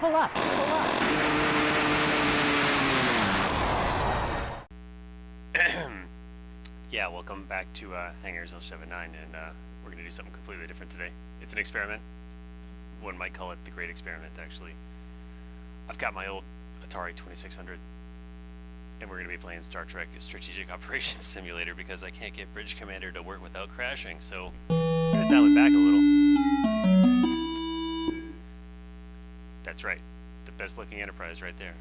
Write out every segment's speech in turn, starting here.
pull up, pull up. Yeah, welcome back to Hangars 079, and we're going to do something completely different today. It's an experiment. One might call it the Great Experiment, actually. I've got my old Atari 2600, and we're going to be playing Star Trek Strategic Operations Simulator because I can't get Bridge Commander to work without crashing, so I'm going to dial it back a little. That's right, the best looking Enterprise right there.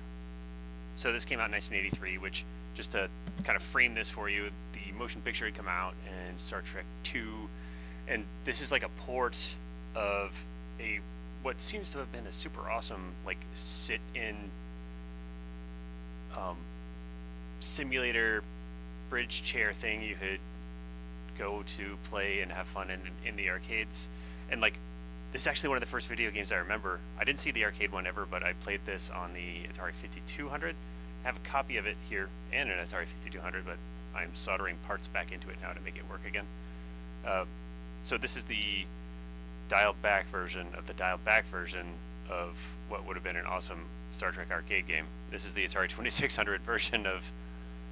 So this came out in 1983, which, just to kind of frame this for you, the motion picture had come out in Star Trek II, and this is like a port of what seems to have been a super awesome sit-in simulator bridge chair thing you could go to play and have fun in the arcades. And this is actually one of the first video games I remember. I didn't see the arcade one ever, but I played this on the Atari 5200. I have a copy of it here and an Atari 5200, but I'm soldering parts back into it now to make it work again. So this is the dialed back version of the dialed back version of what would have been an awesome Star Trek arcade game. This is the Atari 2600 version of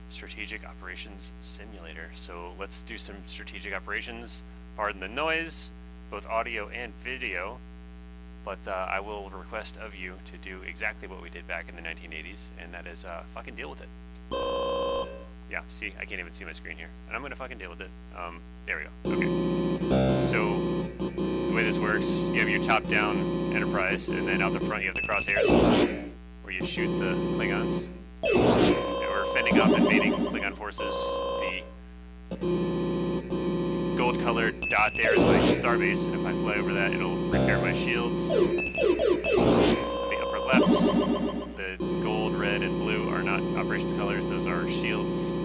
Strategic Operations Simulator. So let's do some strategic operations. Pardon the noise, both audio and video, but I will request of you to do exactly what we did back in the 1980s, and that is fucking deal with it. Yeah, see, I can't even see my screen here, and I'm gonna fucking deal with it. There we go. Okay. So the way this works, you have your top-down Enterprise, and then out the front you have the crosshairs, where you shoot the Klingons. And we're fending off invading Klingon forces. The gold-colored dot there is like Starbase, and if I fly over that, it'll repair my shields. The upper left, the gold, red, and blue are not operations colors. Those are shields,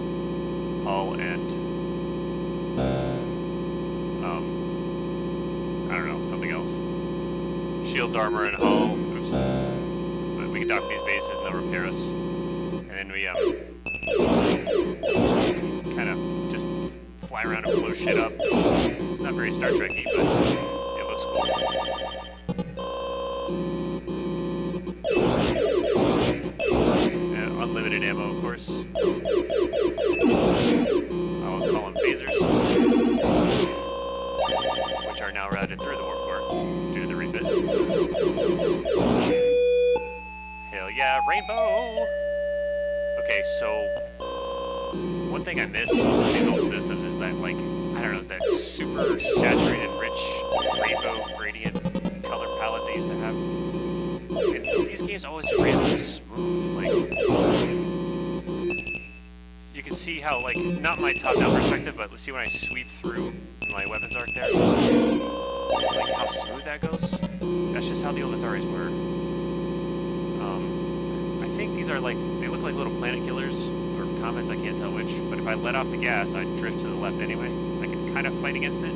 hull, and I don't know, something else. Shields, armor, and hull. Oops. But we can dock these bases and they'll repair us. And then we kind of just fly around and blow shit up. It's not very Star Trek-y, but it looks cool. And unlimited ammo, of course. I'll call them phasers, which are now routed through the warp core due to the refit. Hell yeah, rainbow! Okay, so one thing I miss with these old systems is that, I don't know, that super saturated, rich rainbow gradient color palette they used to have. And these games always ran so smooth. You can see how, not my top-down perspective, but let's see when I sweep through my weapons arc there. How smooth that goes. That's just how the old Ataris were. I think these are they look like little planet killers, or comets, I can't tell which, but if I let off the gas, I'd drift to the left anyway. I can kind of fight against it.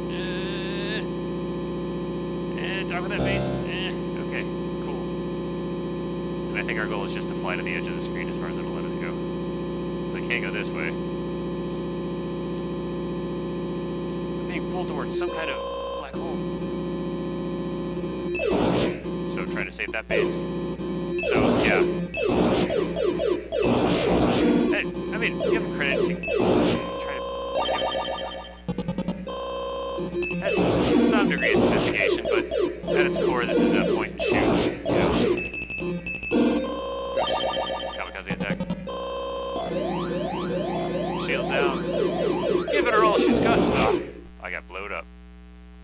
Dock with that base. Okay, cool. And I think our goal is just to fly to the edge of the screen as far as it'll let us go. So I can't go this way. I'm being pulled towards some kind of black hole. So try to save that base. So, yeah. Hey, I mean, give him credit to try to... has some degree of sophistication, but at its core, this is a point and shoot. Oops. Kamikaze attack. Shields down. Give it a roll, she's got... Oh, I got blowed up.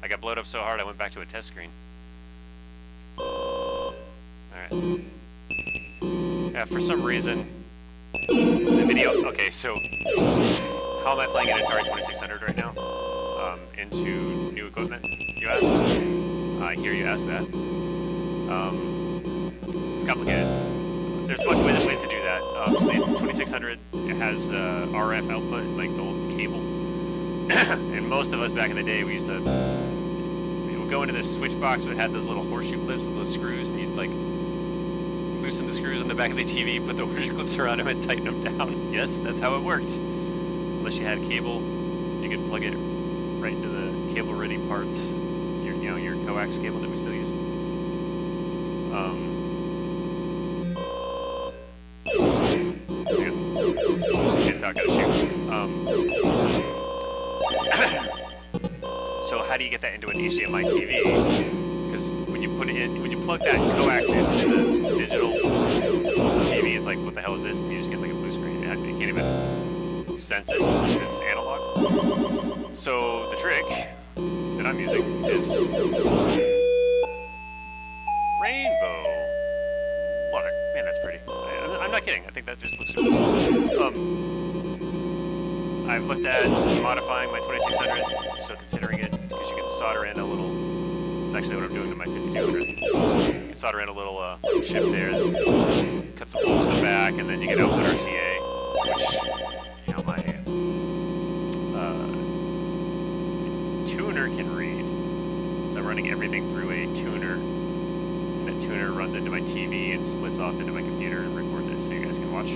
I got blowed up so hard I went back to a test screen. Alright. Yeah, for some reason, the video... Okay, so how am I playing an Atari 2600 right now? Into new equipment, you ask? I hear you ask that. It's complicated. There's a bunch of ways to do that. So the 2600 has RF output, like the old cable. And most of us back in the day, we used to... We would go into this switch box that had those little horseshoe clips with those screws, and you'd loosen the screws on the back of the TV, put the horseshoe clips around them, and tighten them down. Yes, that's how it worked. Unless you had cable, you could plug it right into the cable-ready parts, your coax cable that we still use. shotgun to shoot. So how do you get that into an HDMI TV? Because when you put it in, when you plug that coax into the digital TV, it's like, what the hell is this? And you just get like a blue screen. You can't even sense it. It's analog. So the trick that I'm using is rainbow water. Man, that's pretty. I'm not kidding. I think that just looks super cool. I've looked at modifying my 2600, so considering it, because you can solder in a little, it's actually what I'm doing to my 5200. You can solder in a little chip there, cut some holes in the back, and then you get output RCA, which, you know, my tuner can read. So I'm running everything through a tuner, and the tuner runs into my TV and splits off into my computer and records it so you guys can watch.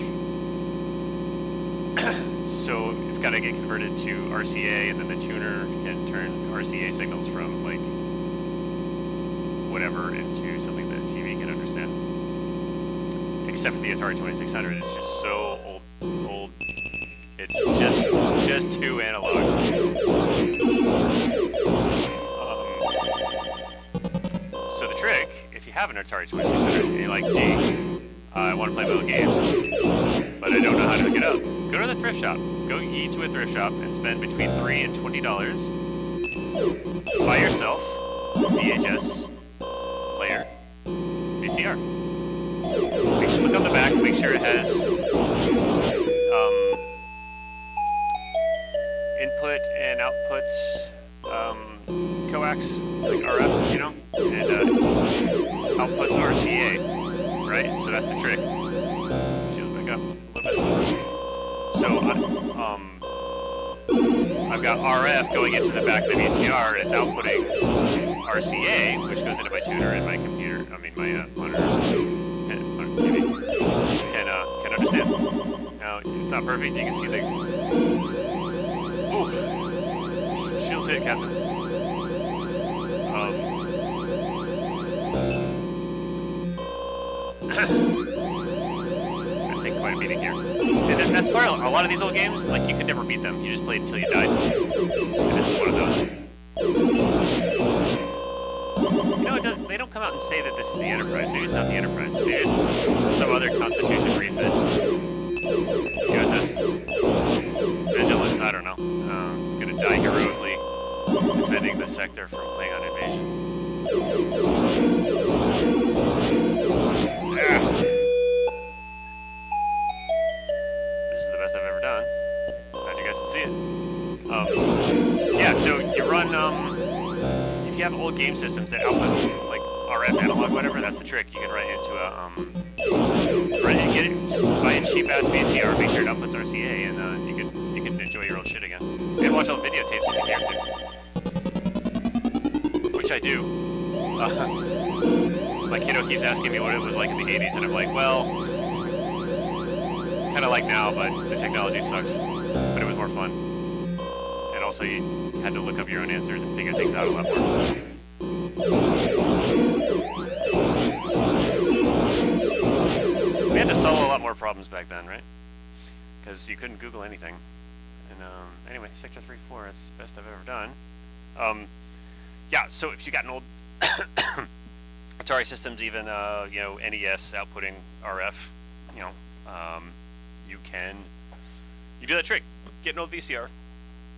So it's got to get converted to RCA, and then the tuner can turn RCA signals from like whatever into something that TV can understand. Except for the Atari 2600, it's just so old. It's just too analog. So the trick, if you have an Atari 2600 and you're like, gee, I want to play my own games, but I don't know how to hook it up. Go to the thrift shop. Go to a thrift shop and spend between $3 and $20. Buy yourself VHS player, VCR. Make sure, look on the back. Make sure it has input and output coax, like RF, you know, and outputs RCA. Right. So that's the trick. Shields back up a little bit. So I've got RF going into the back of the VCR, and it's outputting RCA, which goes into my tuner and my computer. I mean, my monitor TV can understand. Now it's not perfect. You can see the shields hit, Captain. It's gonna take quite a beating here. And then that's part of a lot of these old games, like you could never beat them. You just played until you died. And this is one of those. You know, they don't come out and say that this is the Enterprise. Maybe it's not the Enterprise. Maybe it's some other Constitution refit. USS Vigilance, I don't know. It's gonna die heroically defending the sector from Klingon invasion. This is the best I've ever done. Glad you guys can see it. Yeah, so you run, if you have old game systems that output like RF, analog, whatever, that's the trick. You can run it into just buy a cheap ass VCR, make sure it outputs RCA, and you can enjoy your old shit again. And watch old videotapes if you care to. Which I do. My kiddo keeps asking me what it was like in the 80s, and I'm like, well, kind of like now, but the technology sucked. But it was more fun. And also, you had to look up your own answers and figure things out a lot more. We had to solve a lot more problems back then, right? Because you couldn't Google anything. And anyway, Sector 3-4, that's the best I've ever done. Yeah, so if you got an old Atari systems, even you know, NES outputting RF, you know, you do that trick. Get an old VCR,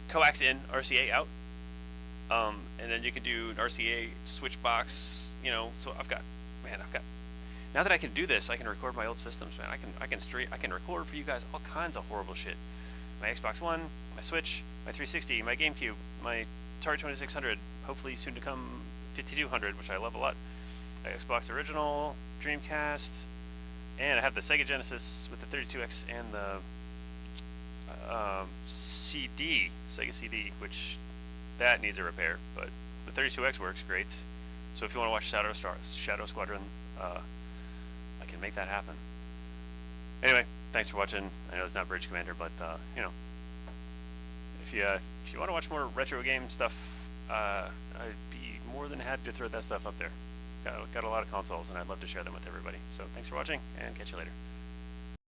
coax in, RCA out, and then you can do an RCA switch box. You know, so I've got. Now that I can do this, I can record my old systems, man. I can record for you guys all kinds of horrible shit. My Xbox One, my Switch, my 360, my GameCube, my Atari 2600, hopefully soon to come 5200, which I love a lot. My Xbox Original, Dreamcast, and I have the Sega Genesis with the 32X and the Sega CD, which that needs a repair, but the 32X works great. So if you want to watch Shadow Squadron, I can make that happen. Anyway, thanks for watching. I know it's not Bridge Commander, but you know, if you want to watch more retro game stuff, I'd be more than happy to throw that stuff up there. Got a lot of consoles, and I'd love to share them with everybody. So thanks for watching, and catch you later.